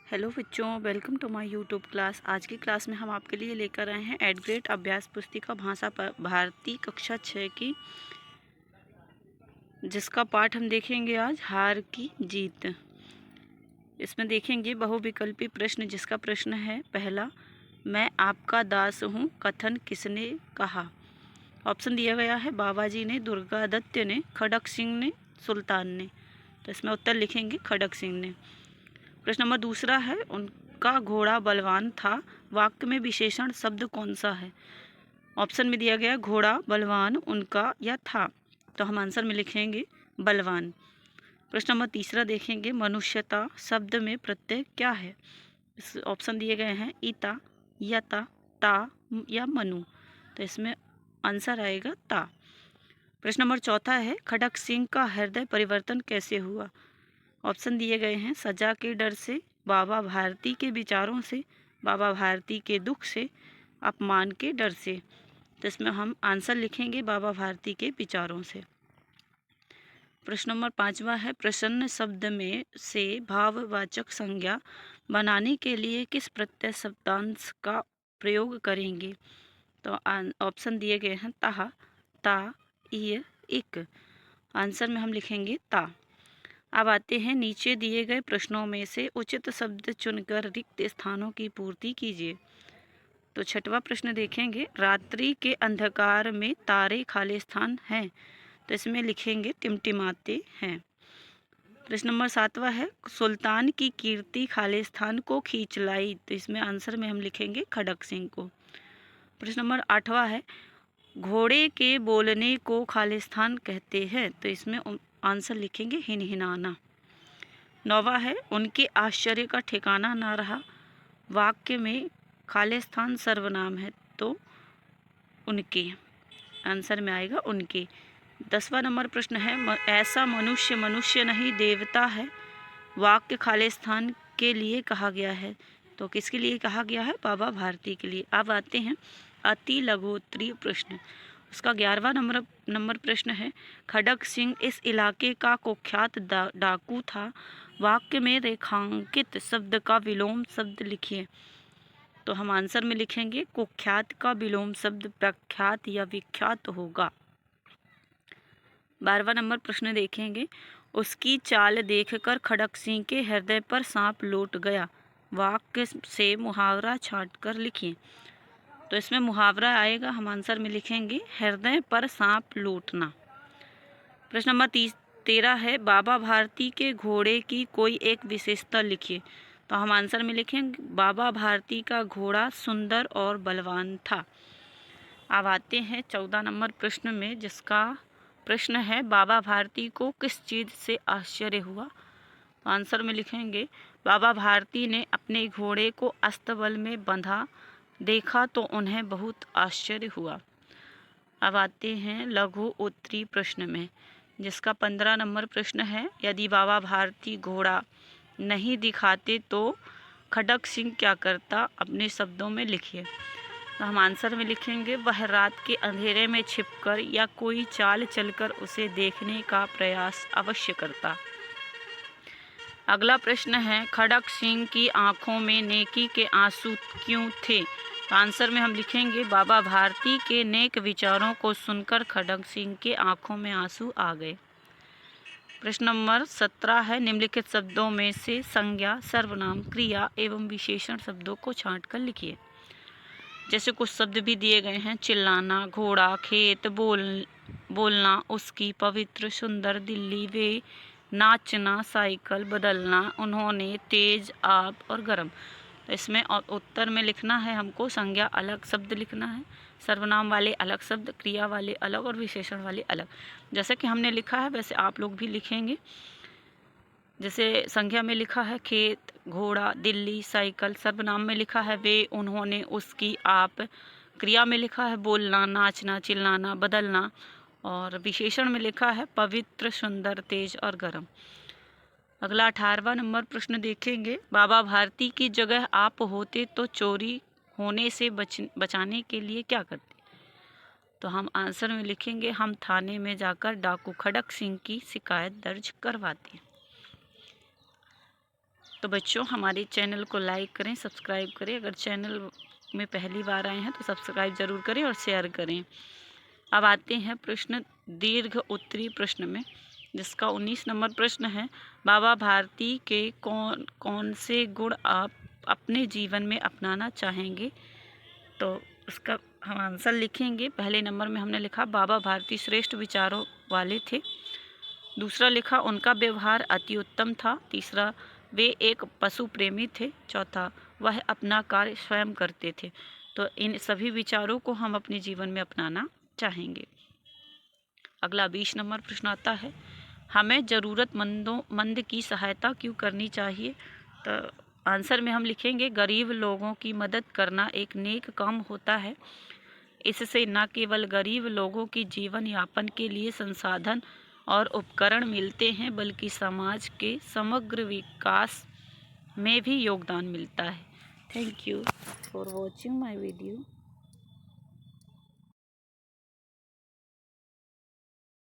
Hello बच्चों, welcome to my YouTube class. आज की क्लास में हम आपके लिए लेकर आए हैं एट ग्रेड अभ्यास पुस्तिका भाषा भारती कक्षा 6 की, जिसका पाठ हम देखेंगे आज हार की जीत। इसमें देखेंगे बहुविकल्पी प्रश्न, जिसका प्रश्न है पहला, मैं आपका दास हूँ, कथन किसने कहा। ऑप्शन दिया गया है बाबाजी ने, दुर्गादत्त ने, खड़क सिंह ने, सुल्तान ने। तो इसमें उत्तर लिखेंगे खड़क सिंह ने। प्रश्न नंबर दूसरा है, उनका घोड़ा बलवान था, वाक्य में विशेषण शब्द कौन सा है। ऑप्शन में दिया गया घोड़ा, बलवान, उनका या था। तो हम आंसर में लिखेंगे बलवान। प्रश्न नंबर तीसरा देखेंगे, मनुष्यता शब्द में प्रत्यय क्या है। इस ऑप्शन दिए गए हैं ईता, यता, ता या मनु। तो इसमें आंसर आएगा ता। प्रश्न नंबर चौथा है, खड़क सिंह का हृदय परिवर्तन कैसे हुआ। ऑप्शन दिए गए हैं सजा के डर से, बाबा भारती के विचारों से, बाबा भारती के दुख से, अपमान के डर से। तो इसमें हम आंसर लिखेंगे बाबा भारती के विचारों से। प्रश्न नंबर पांचवा है, प्रसन्न शब्द में से भाववाचक संज्ञा बनाने के लिए किस प्रत्यय शब्दांश का प्रयोग करेंगे। तो ऑप्शन दिए गए हैं ताहा, ता, इय, इक। आंसर में हम लिखेंगे ता। अब आते हैं नीचे दिए गए प्रश्नों में से उचित शब्द चुनकर रिक्त स्थानों की पूर्ति कीजिए। तो छठवां प्रश्न देखेंगे, रात्रि के अंधकार में तारे खाली स्थान हैं। तो इसमें लिखेंगे टिमटिमाते हैं। प्रश्न नंबर सातवां है, सुल्तान की कीर्ति खाली स्थान को खींच लाई। तो इसमें आंसर में हम लिखेंगे खड़क सिंह को। प्रश्न नंबर आठवां है, घोड़े के बोलने को खालिस्तान कहते हैं। तो इसमें आंसर लिखेंगे हिनहिनाना। नौवा है, उनके आश्चर्य का ठिकाना ना रहा। वाक्य में खालिस्तान सर्वनाम है, तो उनके। आंसर में आएगा उनके। 10वां नंबर प्रश्न है, ऐसा मनुष्य मनुष्य नहीं देवता है। वाक्य खालिस्तान के लिए कहा गया है। तो किसके लिए कहा गया है, बाबा भारती के लिए। अब आते हैं अति लघुत्तरीय प्रश्न। उसका 11वां नंबर प्रश्न है, खड़क सिंह इस इलाके का कुख्यात डाकू था। वाक्य में रेखांकित शब्द का विलोम शब्द लिखिए। तो हम आंसर में लिखेंगे कुख्यात का विलोम शब्द प्रख्यात या विख्यात होगा। 12वां नंबर प्रश्न देखेंगे, उसकी चाल देखकर खड़क सिंह के हृदय पर सांप लौट गया। वाक्य से मुहावरा छांटकर लिखिए। तो इसमें मुहावरा आएगा, हम आंसर में लिखेंगे हृदय पर सांप लौटना। प्रश्न नंबर 13 है, बाबा भारती के घोड़े की कोई एक विशेषता लिखिए। तो हम आंसर में लिखेंगे बाबा भारती का घोड़ा सुंदर और बलवान था। अब आते हैं 14 नंबर प्रश्न में, जिसका प्रश्न है, बाबा भारती को किस चीज़ से आश्चर्य हुआ। तो आंसर में लिखेंगे बाबा भारती ने अपने घोड़े को अस्तबल में बंधा देखा तो उन्हें बहुत आश्चर्य हुआ। अब आते हैं लघु उत्तरीय प्रश्न में, जिसका 15 नंबर प्रश्न है, यदि बाबा भारती घोड़ा नहीं दिखाते तो खड़क सिंह क्या करता। अपने शब्दों में लिखिए। तो हम आंसर में लिखेंगे वह रात के अंधेरे में छिपकर या कोई चाल चलकर उसे देखने का प्रयास अवश्य करता। अगला प्रश्न है, खड़क सिंह की आंखों में नेकी के आंसू क्यों थे। तो आंसर में हम लिखेंगे बाबा भारती के नेक विचारों को सुनकर खड़क सिंह के आंखों में आंसू आ गए। प्रश्न नंबर 17 है, निम्नलिखित शब्दों में से संज्ञा, सर्वनाम, क्रिया एवं विशेषण शब्दों को छांटकर लिखिए। जैसे कुछ शब्द भी दिए गए हैं, चिल्लाना, घोड़ा, खेत, बोलना, उसकी, पवित्र, सुंदर, दिल्ली, वे, नाचना, साइकिल, बदलना, उन्होंने, तेज, आप और गरम। तो इसमें उत्तर में लिखना है हमको संज्ञा अलग शब्द लिखना है, सर्वनाम वाले अलग शब्द, क्रिया वाले अलग और विशेषण वाले अलग। जैसे कि हमने लिखा है वैसे आप लोग भी लिखेंगे। जैसे संज्ञा में लिखा है खेत, घोड़ा, दिल्ली, साइकिल। सर्वनाम में लिखा है वे, उन्होंने, उसकी, आप। क्रिया में लिखा है बोलना, नाचना, चिल्लाना, बदलना। और विशेषण में लिखा है पवित्र, सुंदर, तेज और गर्म। अगला 18वां नंबर प्रश्न देखेंगे, बाबा भारती की जगह आप होते तो चोरी होने से बचाने के लिए क्या करते। तो हम आंसर में लिखेंगे हम थाने में जाकर डाकू खड़क सिंह की शिकायत दर्ज करवाते। तो बच्चों हमारे चैनल को लाइक करें, सब्सक्राइब करें। अगर चैनल में पहली बार आए हैं तो सब्सक्राइब ज़रूर करें और शेयर करें। अब आते हैं प्रश्न दीर्घ उत्तरी प्रश्न में, जिसका 19 नंबर प्रश्न है, बाबा भारती के कौन कौन से गुण आप अपने जीवन में अपनाना चाहेंगे? तो उसका हम आंसर लिखेंगे। पहले नंबर में हमने लिखा बाबा भारती श्रेष्ठ विचारों वाले थे। दूसरा लिखा उनका व्यवहार अति उत्तम था। तीसरा वे एक पशु प्रेमी थे। चौथा वह अपना कार्य स्वयं करते थे। तो इन सभी विचारों को हम अपने जीवन में अपनाना चाहेंगे। अगला 20 नंबर प्रश्न आता है, हमें ज़रूरतमंद की सहायता क्यों करनी चाहिए? तो आंसर में हम लिखेंगे गरीब लोगों की मदद करना एक नेक काम होता है। इससे न केवल गरीब लोगों की जीवन यापन के लिए संसाधन और उपकरण मिलते हैं, बल्कि समाज के समग्र विकास में भी योगदान मिलता है। Thank you for watching my video.